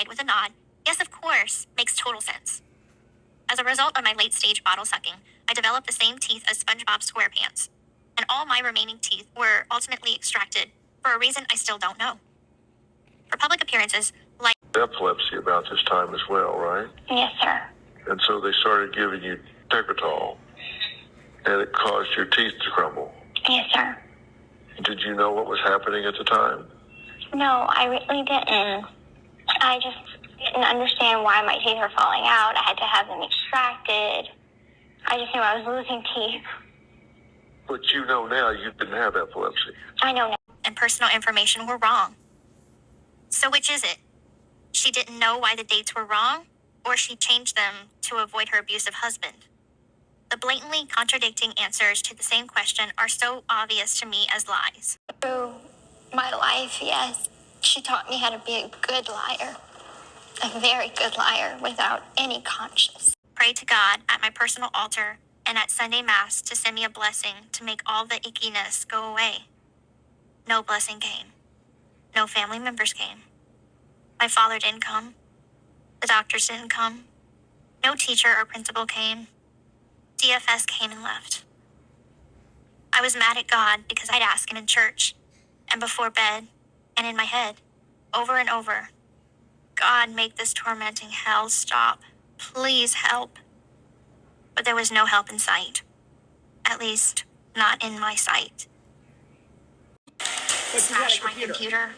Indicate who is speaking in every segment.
Speaker 1: with a nod. Yes, of course. Makes total sense. As a result of my late-stage bottle sucking, I developed the same teeth as SpongeBob SquarePants. And all my remaining teeth were ultimately extracted for a reason I still don't know. For public appearances, like
Speaker 2: epilepsy about this time as well, right?
Speaker 1: Yes, sir.
Speaker 2: And so they started giving you Tegretol, and it caused your teeth to crumble.
Speaker 1: Yes, sir.
Speaker 2: Did you know what was happening at the time?
Speaker 1: No, I really didn't. I just didn't understand why my teeth were falling out. I had to have them extracted. I just knew I was losing teeth.
Speaker 2: But you know now you didn't have epilepsy.
Speaker 1: I know now. And personal information were wrong. So which is it? She didn't know why the dates were wrong, or she changed them to avoid her abusive husband? The blatantly contradicting answers to the same question are so obvious to me as lies. Through my life, yes, she taught me how to be a good liar. A very good liar without any conscience. Pray to God at my personal altar and at Sunday Mass to send me a blessing to make all the ickiness go away. No blessing came. No family members came. My father didn't come. The doctors didn't come. No teacher or principal came. DFS came and left. I was mad at God because I'd ask him in church and before bed and in my head over and over. God, make this tormenting hell stop. Please help. But there was no help in sight. At least, not in my sight.
Speaker 3: But you had a
Speaker 1: Smashed my computer.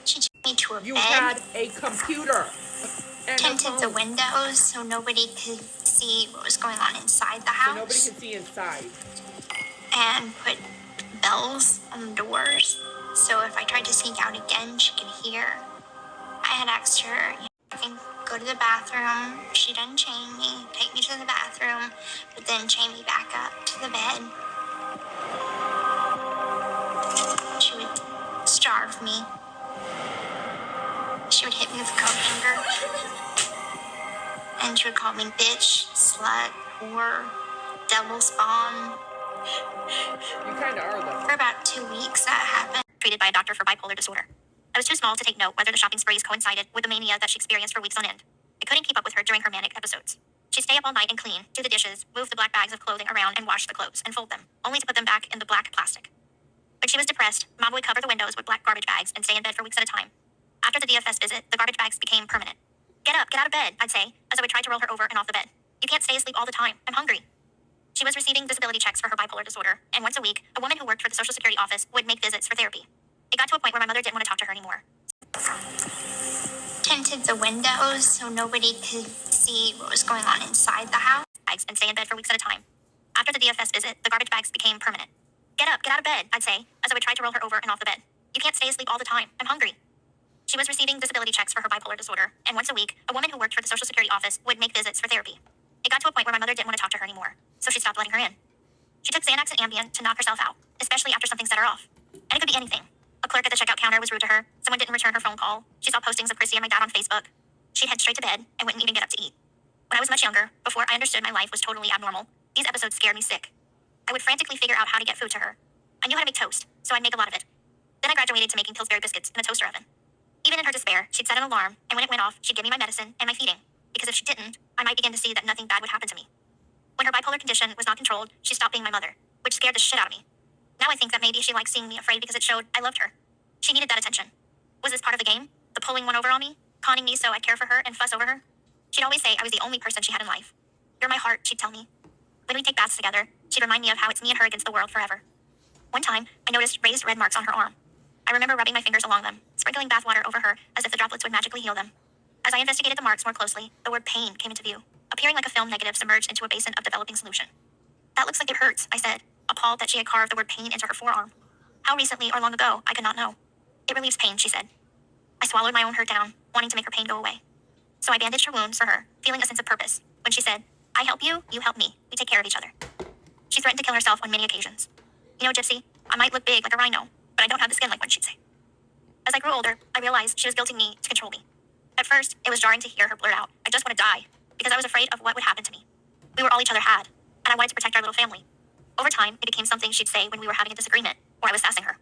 Speaker 1: She took me to a
Speaker 3: You
Speaker 1: bed.
Speaker 3: had a computer. And a
Speaker 1: Tinted the
Speaker 3: phone.
Speaker 1: windows so nobody could see what was going on inside the house.
Speaker 3: So nobody could see inside.
Speaker 1: And put bells on the doors so if I tried to sneak out again, she could hear. I had asked her, I can go to the bathroom. She didn't chain me, take me to the bathroom, but then chain me back up to the bed. She would starve me. She would hit me with a coat hanger. And she would call me bitch, slut, whore, devil spawn.
Speaker 3: You kind of are, though.
Speaker 1: For about 2 weeks that happened. Treated by a doctor for bipolar disorder. I was too small to take note whether the shopping sprees coincided with the mania that she experienced for weeks on end. I couldn't keep up with her during her manic episodes. She'd stay up all night and clean, do the dishes, move the black bags of clothing around and wash the clothes and fold them, only to put them back in the black plastic. When she was depressed, Mom would cover the windows with black garbage bags and stay in bed for weeks at a time. After the DFS visit, the garbage bags became permanent. Get up, get out of bed, I'd say, as I would try to roll her over and off the bed. You can't stay asleep all the time. I'm hungry. She was receiving disability checks for her bipolar disorder, and once a week, a woman who worked for the Social Security office would make visits for therapy. It got to a point where my mother didn't want to talk to her anymore. Tinted the windows so nobody could see what was going on inside the house. And stay in bed for weeks at a time. After the DFS visit, the garbage bags became permanent. Get up, get out of bed, I'd say, as I would try to roll her over and off the bed. You can't stay asleep all the time. I'm hungry. She was receiving disability checks for her bipolar disorder, and once a week, a woman who worked for the Social Security office would make visits for therapy. It got to a point where my mother didn't want to talk to her anymore, so she stopped letting her in. She took Xanax and Ambien to knock herself out, especially after something set her off. And it could be anything. A clerk at the checkout counter was rude to her. Someone didn't return her phone call. She saw postings of Chrissy and my dad on Facebook. She'd head straight to bed and wouldn't even get up to eat. When I was much younger, before I understood my life was totally abnormal, these episodes scared me sick. I would frantically figure out how to get food to her. I knew how to make toast, so I'd make a lot of it. Then I graduated to making Pillsbury biscuits in a toaster oven. Even in her despair, she'd set an alarm, and when it went off, she'd give me my medicine and my feeding, because if she didn't, I might begin to see that nothing bad would happen to me. When her bipolar condition was not controlled, she stopped being my mother, which scared the shit out of me. Now I think that maybe she liked seeing me afraid because it showed I loved her. She needed that attention. Was this part of the game? The pulling one over on me? Conning me so I'd care for her and fuss over her? She'd always say I was the only person she had in life. You're my heart, she'd tell me. When we'd take baths together, she'd remind me of how it's me and her against the world forever. One time, I noticed raised red marks on her arm. I remember rubbing my fingers along them, sprinkling bath water over her as if the droplets would magically heal them. As I investigated the marks more closely, the word pain came into view, appearing like a film negative submerged into a basin of developing solution. That looks like it hurts, I said, appalled that she had carved the word pain into her forearm. How recently or long ago, I could not know. It relieves pain, she said. I swallowed my own hurt down, wanting to make her pain go away. So I bandaged her wounds for her, feeling a sense of purpose, when she said, I help you help me. We take care of each other. She threatened to kill herself on many occasions. You know, Gypsy, I might look big like a rhino, but I don't have the skin like one, she'd say. As I grew older, I realized she was guilting me to control me. At first, it was jarring to hear her blurt out, I just want to die, because I was afraid of what would happen to me. We were all each other had, and I wanted to protect our little family. Over time, it became something she'd say when we were having a disagreement, or I was sassing her.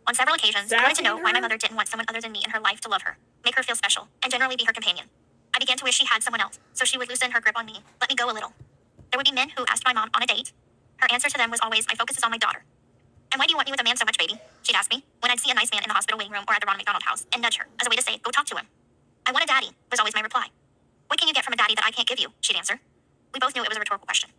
Speaker 1: On several occasions, I wanted to know
Speaker 3: Sassing
Speaker 1: why my
Speaker 3: her?
Speaker 1: mother didn't want someone other than me in her life to love her, make her feel special, and generally be her companion. I began to wish she had someone else, so she would loosen her grip on me, let me go a little. There would be men who asked my mom on a date. Her answer to them was always, my focus is on my daughter. And why do you want me with a man so much, baby? She'd ask me, when I'd see a nice man in the hospital waiting room or at the Ronald McDonald House, and nudge her, as a way to say, go talk to him. I want a daddy, was always my reply. What can you get from a daddy that I can't give you? She'd answer. We both knew it was a rhetorical question.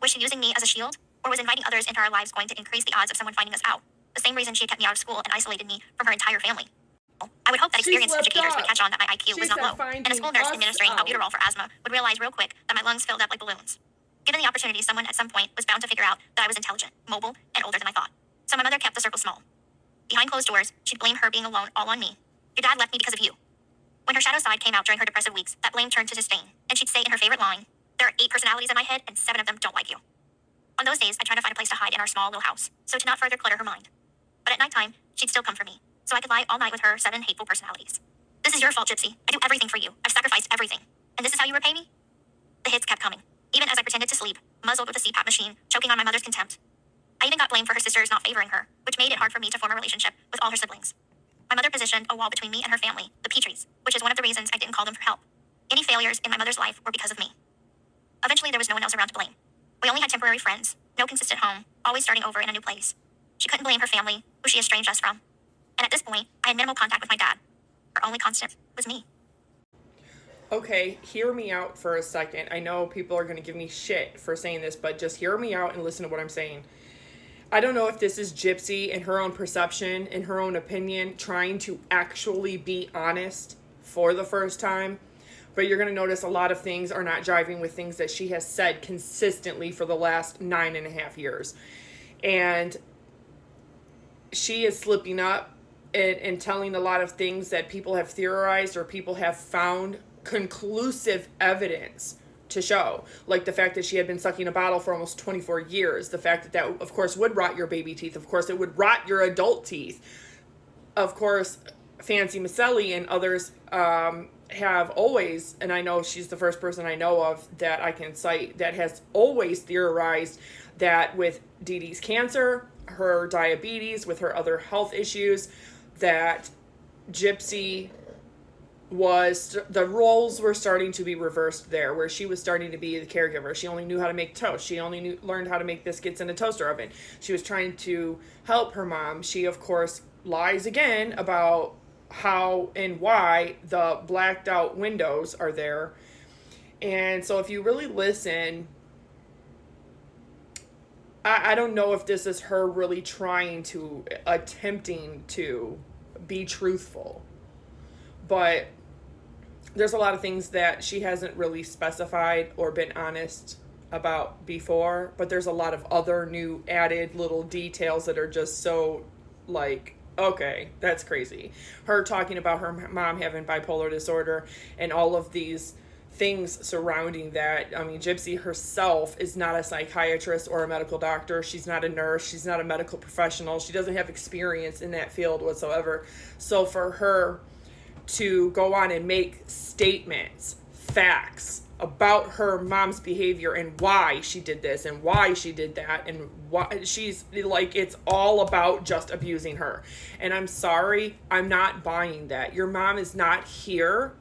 Speaker 1: Was she using me as a shield, or was inviting others into our lives going to increase the odds of someone finding us out? The same reason she had kept me out of school and isolated me from her entire family. I would hope that
Speaker 3: She
Speaker 1: experienced
Speaker 3: slipped
Speaker 1: educators would
Speaker 3: up.
Speaker 1: catch on that my IQ
Speaker 3: She
Speaker 1: was not
Speaker 3: said
Speaker 1: low, and a
Speaker 3: finding
Speaker 1: school nurse
Speaker 3: us
Speaker 1: administering
Speaker 3: out.
Speaker 1: albuterol for asthma would realize real quick that my lungs filled up like balloons. Given the opportunity, someone at some point was bound to figure out that I was intelligent, mobile, and older than I thought. So my mother kept the circle small. Behind closed doors, she'd blame her being alone all on me. Your dad left me because of you. When her shadow side came out during her depressive weeks, that blame turned to disdain, and she'd say in her favorite line, there are 8 personalities in my head, and 7 of them don't like you. On those days, I tried to find a place to hide in our small little house, so to not further clutter her mind. But at nighttime, she'd still come for me, so I could lie all night with her 7 hateful personalities. This is your fault, Gypsy. I do everything for you. I've sacrificed everything. And this is how you repay me? The hits kept coming, even as I pretended to sleep, muzzled with a CPAP machine, choking on my mother's contempt. I even got blamed for her sisters not favoring her, which made it hard for me to form a relationship with all her siblings. My mother positioned a wall between me and her family, the Petries, which is one of the reasons I didn't call them for help. Any failures in my mother's life were because of me. Eventually, there was no one else around to blame. We only had temporary friends, no consistent home, always starting over in a new place. She couldn't blame her family, who she estranged us from. And at this point, I had minimal contact with my dad. Her only constant was me.
Speaker 3: Okay, hear me out for a second. I know people are going to give me shit for saying this, but just hear me out and listen to what I'm saying. I don't know if this is Gypsy in her own perception, in her own opinion, trying to actually be honest for the first time. But you're going to notice a lot of things are not jiving with things that she has said consistently for the last 9.5 years. And she is slipping up and telling a lot of things that people have theorized or people have found conclusive evidence to show. Like the fact that she had been sucking a bottle for almost 24 years. The fact that that, of course, would rot your baby teeth. Of course, it would rot your adult teeth. Of course, Fancy Maselli and others have always, and I know she's the first person I know of that I can cite, that has always theorized that with Dee Dee's cancer, her diabetes, with her other health issues, that Gypsy was, the roles were starting to be reversed there, where she was starting to be the caregiver. She only knew how to make toast. She only learned how to make biscuits in a toaster oven. She was trying to help her mom. She, of course, lies again about how and why the blacked out windows are there. And so if you really listen, I don't know if this is her really attempting to be truthful. But there's a lot of things that she hasn't really specified or been honest about before. But there's a lot of other new added little details that are just so like, okay, that's crazy. Her talking about her mom having bipolar disorder and all of these things surrounding that. I mean, Gypsy herself is not a psychiatrist or a medical doctor. She's not a nurse. She's not a medical professional. She doesn't have experience in that field whatsoever. So for her to go on and make statements, facts about her mom's behavior and why she did this and why she did that and why she's like, it's all about just abusing her. And I'm sorry, I'm not buying that. Your mom is not here.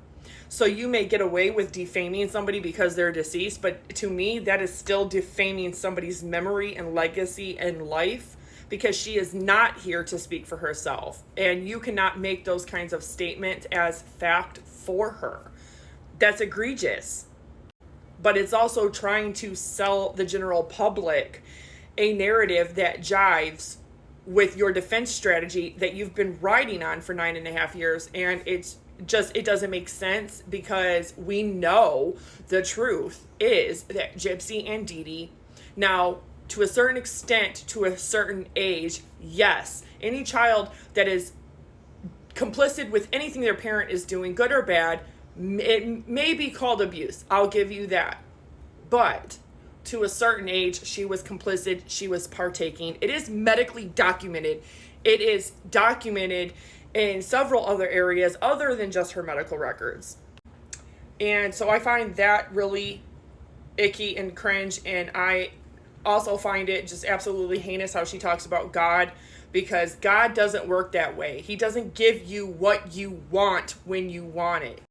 Speaker 3: So you may get away with defaming somebody because they're deceased, but to me, that is still defaming somebody's memory and legacy and life, because she is not here to speak for herself. And you cannot make those kinds of statements as fact for her. That's egregious. But it's also trying to sell the general public a narrative that jives with your defense strategy that you've been riding on for 9.5 years. And it doesn't make sense, because we know the truth is that Gypsy and Dee Dee, now to a certain extent, to a certain age, yes, any child that is complicit with anything their parent is doing, good or bad, it may be called abuse. I'll give you that. But to a certain age, she was complicit. She was partaking. It is medically documented. It is documented in several other areas other than just her medical records. And so I find that really icky and cringe. And I also find it just absolutely heinous how she talks about God, because God doesn't work that way. He doesn't give you what you want when you want it.